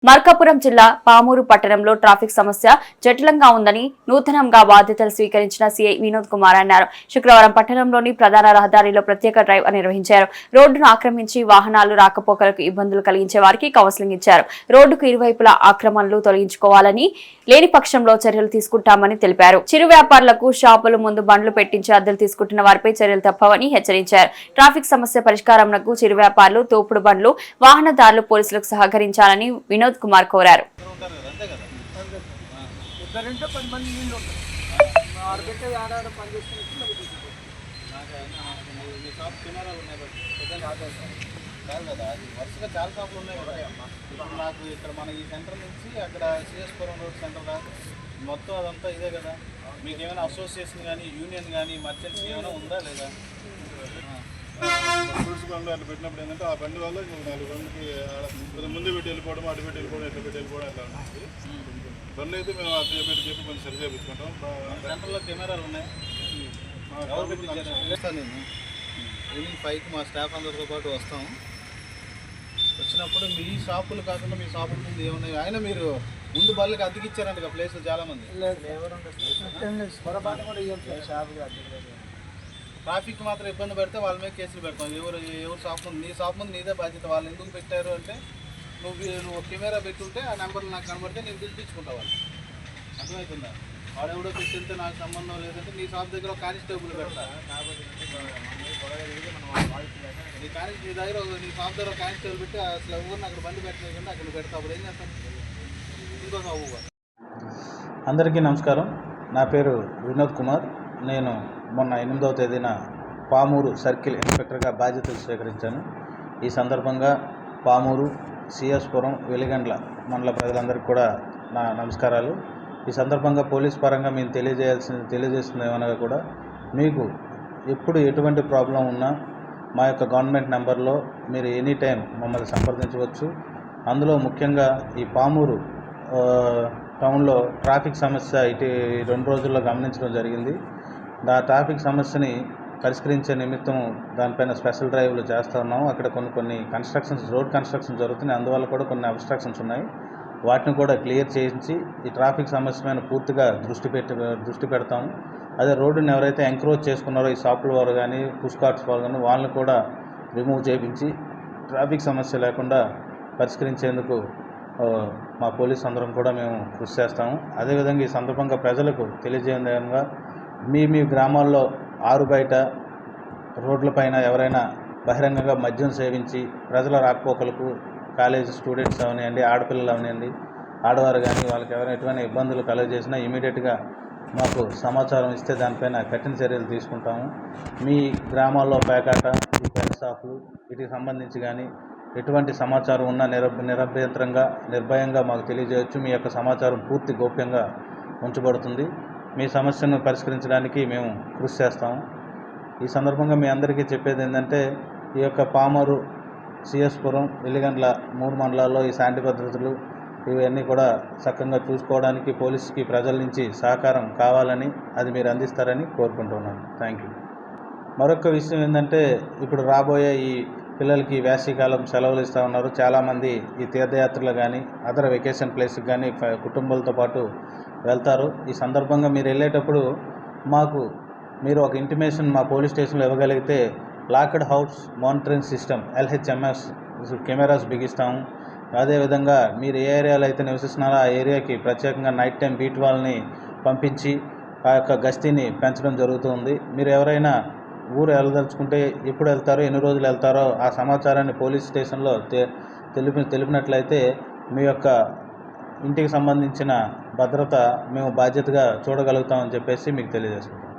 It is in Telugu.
మార్కాపురం జిల్లా పామూరు పట్టణంలో ట్రాఫిక్ సమస్య జటిలంగా ఉందని నూతనంగా బాధ్యతలు స్వీకరించిన సీఐ వినోద్ కుమార్ అన్నారు. శుక్రవారం పట్టణంలోని ప్రధాన రహదారిలో ప్రత్యేక డ్రైవ్ నిర్వహించారు. రోడ్డును ఆక్రమించి వాహనాలు రాకపోకలకు ఇబ్బందులు కలిగించే వారికి కౌన్సిలింగ్ ఇచ్చారు. రోడ్డుకు ఇరువైపులా ఆక్రమణలు తొలగించుకోవాలని, లేని పక్షంలో చర్యలు తీసుకుంటామని తెలిపారు. చిరు వ్యాపారులకు షాపుల ముందు బండ్లు పెట్టించి అద్దెలు తీసుకుంటున్న వారిపై చర్యలు తప్పవని హెచ్చరించారు. ట్రాఫిక్ సమస్య పరిష్కారంకు చిరు వ్యాపారులు, తోపుడు బండ్లు, వాహనదారులు పోలీసులకు సహకరించాలని వినోద్ కుమార్ కోరారు. వరుసగా చాలా షాపులు ఉన్నాయి కదా. ఇప్పుడు నాకు ఇక్కడ మన ఈ సెంటర్ నుంచి అక్కడ సిఎస్పురం రోడ్ సెంటర్ దాకా మొత్తం అదంతా ఇదే కదా. మీకు ఏమైనా అసోసియేషన్ కానీ, యూనియన్ కానీ, మర్చెంట్స్ ఏమైనా ఉందా లేదా? ఫ్రూట్స్ బండ్లు అట్లా పెట్టినప్పుడు ఏంటంటే ఆ బండి వల్ల 4 బండ్లకి ముందు పెట్టి వెళ్ళిపోవడం, అటు పెట్టి వెళ్ళిపోవడం, ఎట్లా పెట్టి వెళ్ళిపోవడం అట్లా ఉంటుంది. బండ్లు అయితే మేము అటు చెప్పి కొంచెం సరి చేయించుకుంటాం. సెంటర్లో కెమెరాలు ఉన్నాయి. నేను ఈవినింగ్ 5కి మా స్టాఫ్ అందరితో పాటు వస్తాం. వచ్చినప్పుడు మీ షాపులు కాకుండా మీ షాపుల ముందు ఏమున్నాయి, ఆయన మీరు ముందు బళ్ళకి అద్దెకిచ్చారంట ప్లేస్ చాలా మంది. ట్రాఫిక్ మాత్రం ఇబ్బంది పెడితే వాళ్ళ మీద కేసులు పెడతాం. ఎవరు షాప్ ముందు, నీ షాప్ ముందు నీదే బాధ్యత. వాళ్ళు ఎందుకు పెట్టారు అంటే నువ్వు కెమెరా పెట్టుంటే ఆ నెంబర్లు నాకు కనబడితే నేను పిలిపించుకుంటా వాళ్ళు. అర్థమవుతుందా? వాడెవడో పెట్టితే నాకు సంబంధం లేదంటే నీ షాప్ దగ్గర ఒక కానిస్టేబుల్ పెడతా. నీ దగ్గర నీ షాప్ దగ్గర కానిస్టేబుల్ పెట్టి అసలు ఎవరిని అక్కడ బండి పెట్టలేదంటే అక్కడ పెడతా. అప్పుడు ఏం చేస్తాం? ఇంకో షాపు. అందరికీ నమస్కారం. నా పేరు వినోద్ కుమార్. నేను మొన్న 8వ తేదీన పామూరు సర్కిల్ ఇన్స్పెక్టర్గా బాధ్యతలు స్వీకరించాను. ఈ సందర్భంగా పామూరు, సిఎస్పురం, వెలిగండ్ల మండల ప్రజలందరికీ కూడా నా నమస్కారాలు. ఈ సందర్భంగా పోలీస్ పరంగా మేము తెలియజేస్తుంది ఏమనగా కూడా మీకు ఎప్పుడు ఎటువంటి ప్రాబ్లం ఉన్నా మా యొక్క గవర్నమెంట్ నెంబర్లో మీరు ఎనీ టైం మమ్మల్ని సంప్రదించవచ్చు. అందులో ముఖ్యంగా ఈ పామూరు టౌన్లో ట్రాఫిక్ సమస్య 2 రోజుల్లో గమనించడం జరిగింది. ఆ ట్రాఫిక్ సమస్యని పరిష్కరించే నిమిత్తం దానిపైన స్పెషల్ డ్రైవ్లు చేస్తూ ఉన్నాము. అక్కడ కొన్ని రోడ్ కన్స్ట్రక్షన్ జరుగుతున్నాయి. అందువల్ల కూడా కొన్ని అబ్స్ట్రక్షన్స్ ఉన్నాయి. వాటిని కూడా క్లియర్ చేయించి ఈ ట్రాఫిక్ సమస్య మీద పూర్తిగా దృష్టి పెడతాము. అదే రోడ్డుని ఎవరైతే ఎంక్రోచ్ చేసుకున్నారో ఈ షాపుల వారు కానీ, పుష్ కార్ట్స్ వారు కానీ, వాళ్ళని కూడా రిమూవ్ చేయించి ట్రాఫిక్ సమస్య లేకుండా పరిష్కరించేందుకు మా పోలీస్ అందరం కూడా మేము కృషి చేస్తాము. అదేవిధంగా ఈ సందర్భంగా ప్రజలకు తెలియజేయ విధంగా మీ గ్రామాల్లో ఆరు బయట రోడ్లపైన ఎవరైనా బహిరంగంగా మద్యం సేవించి ప్రజల రాకపోకలకు, కాలేజీ స్టూడెంట్స్ అవనివ్వండి, ఆడపిల్లలు అవనివ్వండి, ఆడవారు కానీ వాళ్ళకి ఎవరైనా ఎటువంటి ఇబ్బందులు కలుగజేసినా ఇమీడియట్గా మాకు సమాచారం ఇస్తే దానిపైన కఠిన చర్యలు తీసుకుంటాము. మీ గ్రామాల్లో పేకాట, ఈ బెల్ట్ షాపులు వీటికి సంబంధించి కానీ ఎటువంటి సమాచారం ఉన్నా నిర్భయంగా మాకు తెలియజేయవచ్చు. మీ యొక్క సమాచారం పూర్తి గోప్యంగా ఉంచబడుతుంది. మీ సమస్యను పరిష్కరించడానికి మేము కృషి చేస్తాము. ఈ సందర్భంగా మీ అందరికీ చెప్పేది ఏంటంటే ఈ యొక్క పామూరు, సిఎస్పురం, వెలిగండ్ల 3 మండలాల్లో ఈ శాంతి భద్రతలు ఇవన్నీ కూడా చక్కగా చూసుకోవడానికి పోలీసుకి ప్రజల నుంచి సహకారం కావాలని, అది మీరు అందిస్తారని కోరుకుంటున్నాను. Thank you. మరొక విషయం ఏంటంటే ఇప్పుడు రాబోయే ఈ పిల్లలకి వేసవికాలం సెలవులు ఇస్తూ ఉన్నారు. చాలామంది ఈ తీర్థయాత్రలు కానీ, అదర్ వెకేషన్ ప్లేస్కి కానీ కుటుంబాలతో పాటు వెళ్తారు. ఈ సందర్భంగా మీరు వెళ్ళేటప్పుడు మీరు ఒక ఇంటిమేషన్ మా పోలీస్ స్టేషన్లో ఇవ్వగలిగితే locked house monitoring system LHMS cameras బిగిస్తాము. అదేవిధంగా మీరు ఏ ఏరియాలో అయితే నివసిస్తున్నారో ఆ ఏరియాకి ప్రత్యేకంగా నైట్ టైం బీట్ వాళ్ళని పంపించి ఆ యొక్క గస్తీని పెంచడం జరుగుతుంది. మీరు ఎవరైనా ఊరు వెళ్ళదలుచుకుంటే ఎప్పుడు వెళ్తారో, ఎన్ని రోజులు వెళ్తారో ఆ సమాచారాన్ని పోలీస్ స్టేషన్లో తెలిపినట్లయితే మీ యొక్క ఇంటికి సంబంధించిన భద్రత మేము బాధ్యతగా చూడగలుగుతామని చెప్పేసి మీకు తెలియజేస్తున్నాం.